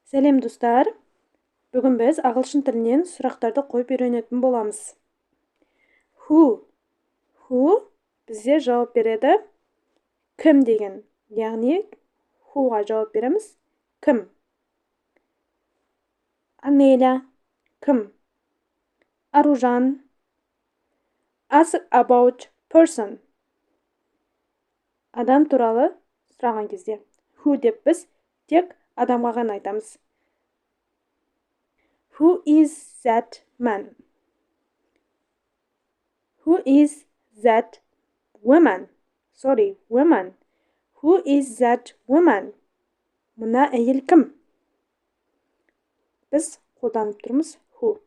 Сәлем достар. Бүгін біз ағылшын тілінен сұрақтарды қойып үйренетін боламыз. Who бізде жауап береді кім деген. Яғни whoға жауап береміз кім. Анеля кім. Аружан ask about person. Адам туралы сұраған кезде who деп біз тек адамға ғана айтамыз. Who is that man? Who is that woman? Sorry, woman. Who is that woman? Мына әйел кім? Біз қолданып тұрмыз who.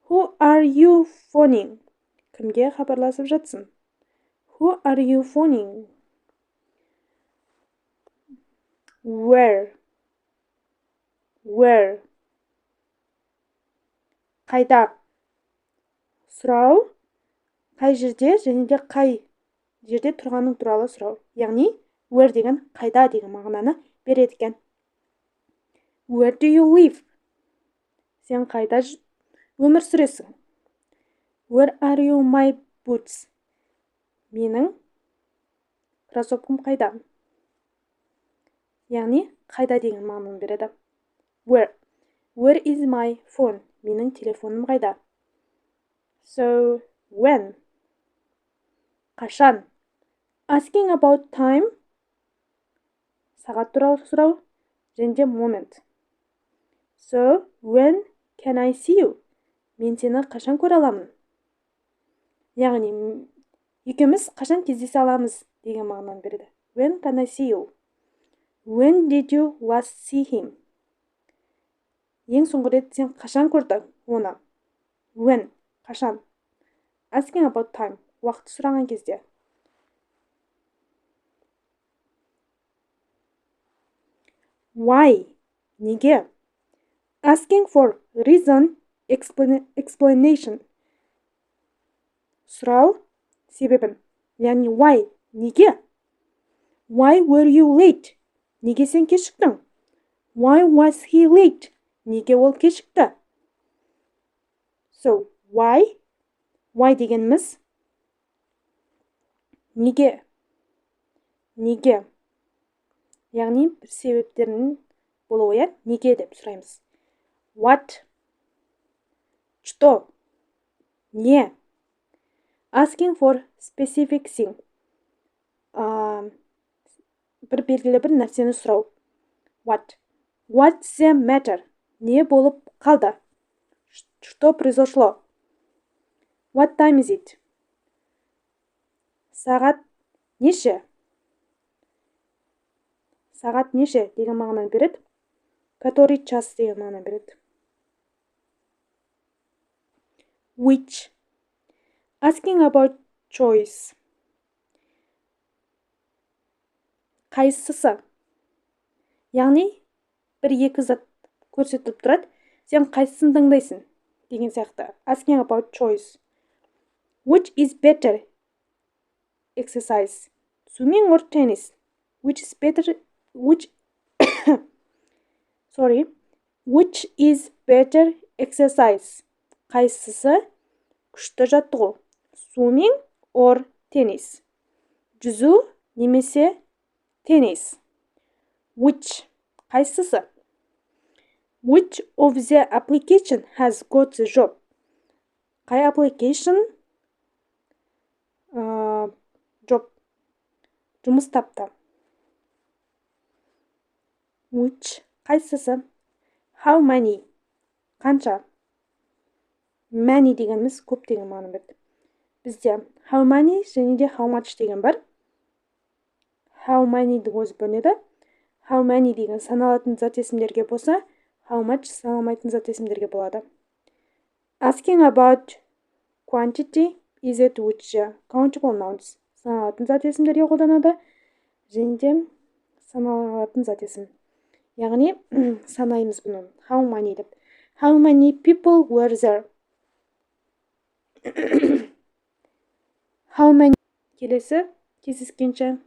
Who are you phoning? Кімге хабарласып жатсың? Who are you phoning? Where? Қайда? Сұрау қай жерде және де қай жерде тұрғаның туралы сұрау. Яғни where деген қайда деген мағынаны береді екен. Where do you live? Сен қайда өмір сүресің? Where are you my boots? Менің кроссовкам қайда? Яғни қайда деген мағынаны береді. Where is my phone? Менің телефоным қайда? So, when? Қашан? Asking about time? Сағат туралы сұрау. Және де moment. So, when can I see you? Мен сені қашан көре аламын? Яғни, екеуміз қашан кездесе аламыз деген мағынаны береді. When can I see you? When did you last see him? Ең соңғы рет сен қашан көрдің оны? When, қашан? Asking about time, уақыт сұраған кезде. Why, неге? Asking for reason, explanation. Сұрау, себебін. Яғни why, неге? Why were you late? Неге сен кешіктің? Why was he late? Неге ол кешікті? So, why? Why дегеніміз неге? Неге? Яғни бір себептерінің болуы, неге деп сұраймыз. What? Что? Не? Asking for specific thing. Бір белгілі бір нәрсені сұрау. What? What's the matter? Не болып қалды? Что произошло? What time is it? Сағат неше? Сағат неше деген мағынаны береді. Который час деген мағынаны береді. Which? Asking about choice. Қайсысы? Яғни, бір-екі зат көрсетіліп тұрады. Сен қайсысын таңдайсың? Деген сияқты. Asking about choice. Which is better exercise? Swimming or tennis? Which is better... Which is better exercise? Қайсысы күшті жаттығу? Swimming or tennis? Жүзу немесе tennis? Which? Қайсысы? Which of the application has got the job? Қай application job жұмыс тапты? Which? Қайсысы? How many? Қанша? Many дегеніміз көп деген мағына берді. Бізде how many және де how much деген бар. How many өзі бөлінеді. How many деген саналатын зат есімдерге болса, how much саналмайтын зат есімдерге болады. Asking about quantity is it which countable nouns. Саналатын зат есімдерге қолданады. Және де саналатын зат есім. Яғни, санаймыз бұны. How many деп. How many people were there? How many? Келесі, кездескенше.